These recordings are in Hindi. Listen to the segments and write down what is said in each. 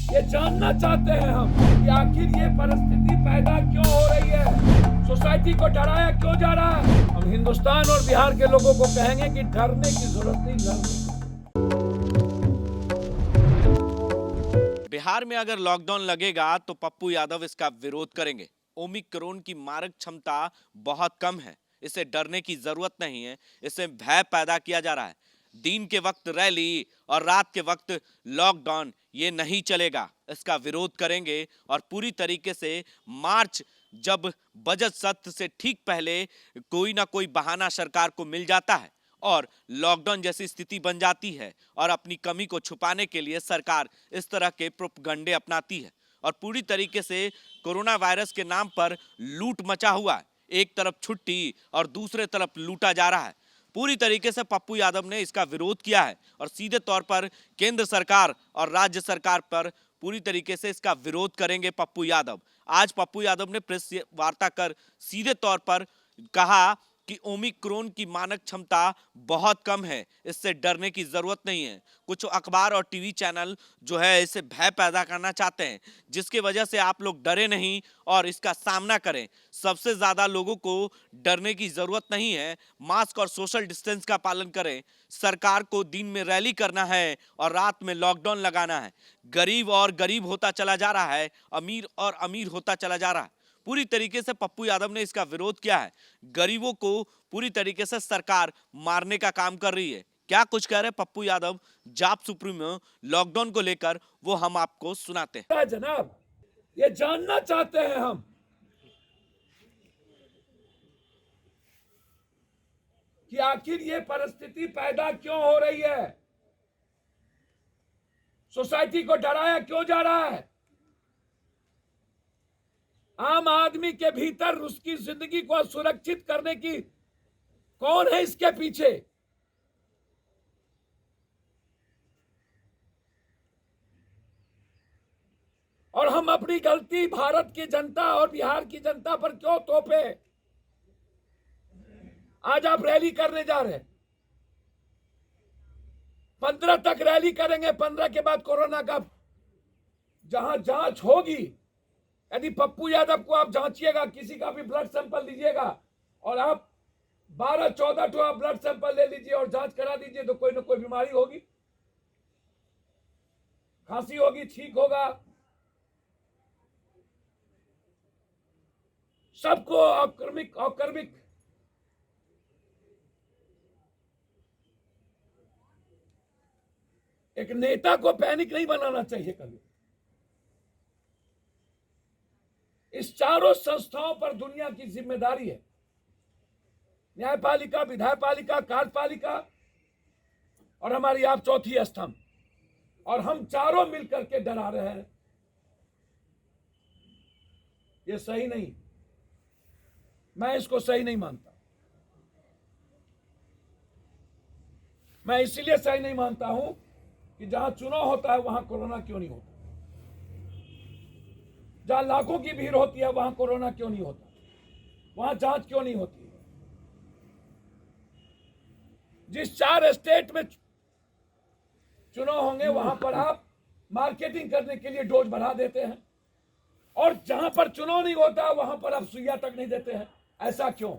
ये जानना चाहते हैं हम कि आखिर ये परिस्थिति पैदा क्यों हो रही है, सोसाइटी को डराया क्यों जा रहा है। हम हिंदुस्तान और बिहार के लोगों को कहेंगे कि डरने की जरूरत नहीं, लड़ने की। बिहार में अगर लॉकडाउन लगेगा तो पप्पू यादव इसका विरोध करेंगे। ओमिक्रॉन की मारक क्षमता बहुत कम है, इसे डरने की जरूरत नहीं है, इसे भय पैदा किया जा रहा है। दिन के वक्त रैली और रात के वक्त लॉकडाउन ये नहीं चलेगा, इसका विरोध करेंगे। और पूरी तरीके से मार्च, जब बजट सत्र से ठीक पहले कोई ना कोई बहाना सरकार को मिल जाता है और लॉकडाउन जैसी स्थिति बन जाती है और अपनी कमी को छुपाने के लिए सरकार इस तरह के प्रोपगंडे अपनाती है और पूरी तरीके से कोरोना वायरस के नाम पर लूट मचा हुआ है। एक तरफ छुट्टी और दूसरे तरफ लूटा जा रहा है। पूरी तरीके से पप्पू यादव ने इसका विरोध किया है और सीधे तौर पर केंद्र सरकार और राज्य सरकार पर पूरी तरीके से इसका विरोध करेंगे पप्पू यादव। आज पप्पू यादव ने प्रेस वार्ता कर सीधे तौर पर कहा कि ओमिक्रॉन की मानक क्षमता बहुत कम है, इससे डरने की जरूरत नहीं है। कुछ अखबार और टीवी चैनल जो है इसे भय पैदा करना चाहते हैं, जिसकी वजह से आप लोग डरे नहीं और इसका सामना करें। सबसे ज्यादा लोगों को डरने की जरूरत नहीं है, मास्क और सोशल डिस्टेंस का पालन करें। सरकार को दिन में रैली करना है और रात में लॉकडाउन लगाना है। गरीब और गरीब होता चला जा रहा है, अमीर और अमीर होता चला जा रहा है। पूरी तरीके से पप्पू यादव ने इसका विरोध किया है। गरीबों को पूरी तरीके से सरकार मारने का काम कर रही है। क्या कुछ कह रहे पप्पू यादव जाप सुप्रीमो लॉकडाउन को लेकर, वो हम आपको सुनाते हैं। जनाब, ये जानना चाहते हैं हम कि आखिर ये परिस्थिति पैदा क्यों हो रही है, सोसाइटी को डराया क्यों जा रहा है। आम आदमी के भीतर उसकी जिंदगी को सुरक्षित करने की कौन है इसके पीछे। और हम अपनी गलती भारत की जनता और बिहार की जनता पर क्यों थोपे। आज आप रैली करने जा रहे हैं, 15 तक रैली करेंगे। 15 के बाद कोरोना का जहां जांच होगी, यदि पप्पू यादव को आप जांचिएगा, किसी का भी ब्लड सैंपल लीजिएगा और आप 12-14 ठो आप ब्लड सैंपल ले लीजिए और जांच करा दीजिए, तो कोई ना कोई बीमारी होगी, खांसी होगी, ठीक होगा। सबको औकर्मिक एक नेता को पैनिक नहीं बनाना चाहिए कभी। इस चारों संस्थाओं पर दुनिया की जिम्मेदारी है, न्यायपालिका, विधायपालिका, कार्यपालिका और हमारी आप चौथी स्तंभ, और हम चारों मिलकर के डरा रहे हैं। ये सही नहीं, मैं इसको सही नहीं मानता। मैं इसलिए सही नहीं मानता हूं कि जहां चुनाव होता है वहां कोरोना क्यों नहीं होता, जहां लाखों की भीड़ होती है वहां कोरोना क्यों नहीं होता, वहां जांच क्यों नहीं होती। जिस 4 स्टेट में चुनाव होंगे वहां पर आप मार्केटिंग करने के लिए डोज बढ़ा देते हैं, और जहां पर चुनाव नहीं होता वहां पर आप सुइया तक नहीं देते हैं। ऐसा क्यों?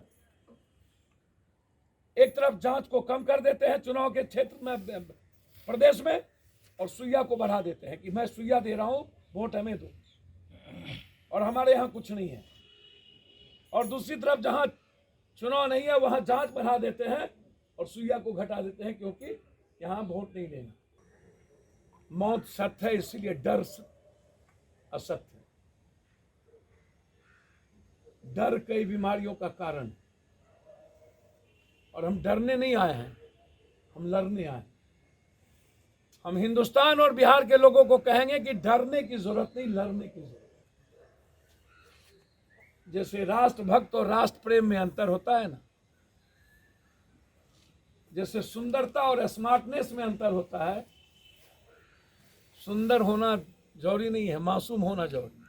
एक तरफ जांच को कम कर देते हैं चुनाव के क्षेत्र में, प्रदेश में, और सुइया को बढ़ा देते हैं कि मैं सुइया दे रहा हूं, वोट हमें दो, और हमारे यहां कुछ नहीं है। और दूसरी तरफ जहां चुनाव नहीं है वहां जांच बढ़ा देते हैं और सुइया को घटा देते हैं, क्योंकि यहां वोट नहीं लेना। मौत सत्य है, इसलिए डर असत्य है। डर कई बीमारियों का कारण, और हम डरने नहीं आए हैं, हम लड़ने आए। हम हिंदुस्तान और बिहार के लोगों को कहेंगे कि डरने की जरूरत नहीं, लड़ने की जरूरत। जैसे राष्ट्रभक्त और राष्ट्र प्रेम में अंतर होता है ना, जैसे सुंदरता और स्मार्टनेस में अंतर होता है। सुंदर होना जरूरी नहीं है, मासूम होना जरूरी।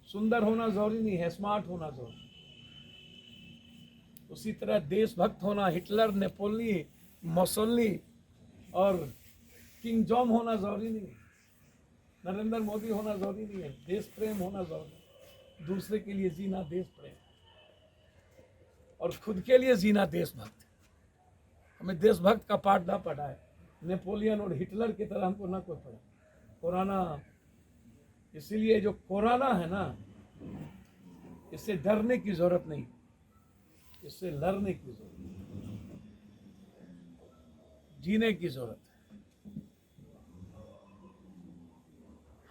सुंदर होना जरूरी नहीं है, स्मार्ट होना जरूरी। उसी तरह देशभक्त होना, हिटलर, नेपोलियन, मुसोलिनी और किंग जॉन होना जरूरी नहीं है। नरेंद्र मोदी होना जरूरी नहीं है, देश प्रेम होना जरूरी है। दूसरे के लिए जीना देश प्रेम, और खुद के लिए जीना देशभक्त। हमें देशभक्त का पाठ ना पढ़ाए, नेपोलियन और हिटलर की तरह हमको ना कोई पढ़े। कोरोना, इसीलिए जो कोरोना है ना, इससे डरने की जरूरत नहीं, इससे लड़ने की जरूरत है, जीने की जरूरत है।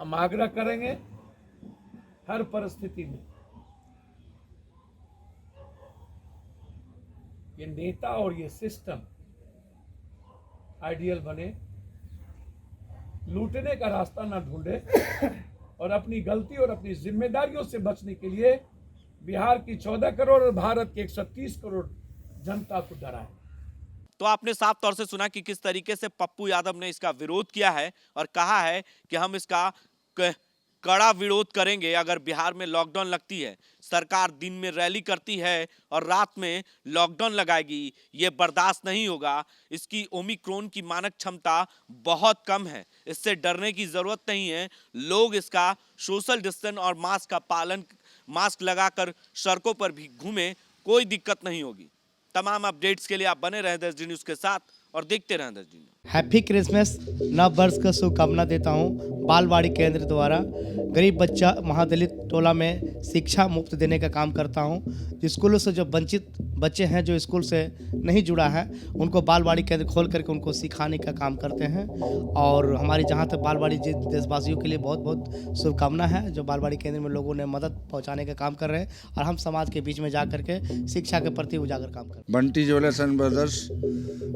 हम आग्रह करेंगे हर परिस्थिति में ये नेता और ये सिस्टम आइडियल बने, लूटने का रास्ता ना ढूंढे, और अपनी गलती और अपनी जिम्मेदारियों से बचने के लिए बिहार की 14 करोड़ और भारत के 130 करोड़ जनता को डराए। तो आपने साफ तौर से सुना कि किस तरीके से पप्पू यादव ने इसका विरोध किया है और कहा है कि हम इसका कड़ा विरोध करेंगे अगर बिहार में लॉकडाउन लगती है। सरकार दिन में रैली करती है और रात में लॉकडाउन लगाएगी, ये बर्दाश्त नहीं होगा। इसकी ओमिक्रॉन की मानक क्षमता बहुत कम है, इससे डरने की जरूरत नहीं है। लोग इसका सोशल डिस्टेंस और मास्क लगाकर सड़कों पर भी घूमे, कोई दिक्कत नहीं होगी। तमाम अपडेट्स के लिए आप बने रहें 10 न्यूज़ के साथ और देखते रहें 10 न्यूज़। हैप्पी क्रिसमस, नव वर्ष का शुभकामना देता हूँ। बालवाड़ी केंद्र द्वारा गरीब बच्चा महादलित टोला में शिक्षा मुफ्त देने का काम करता हूँ। स्कूलों से जो वंचित बच्चे हैं, जो स्कूल से नहीं जुड़ा है, उनको बालवाड़ी केंद्र खोल करके उनको सिखाने का काम करते हैं। और हमारी जहाँ तक बालवाड़ी देशवासियों के लिए बहुत बहुत शुभकामना है, जो बालवाड़ी केंद्र में लोगों ने मदद पहुँचाने का काम कर रहे हैं और हम समाज के बीच में जा करके शिक्षा के प्रति उजागर काम कर रहे हैं। Bunty jewellers and brothers,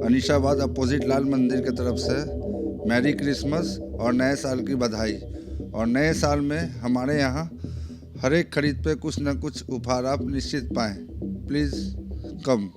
Anishabad opposite Lal Mandir की तरफ से मैरी क्रिसमस और नए साल की बधाई। और नए साल में हमारे यहाँ हर एक खरीद पे कुछ न कुछ उपहार आप निश्चित पाएँ। प्लीज़ कम।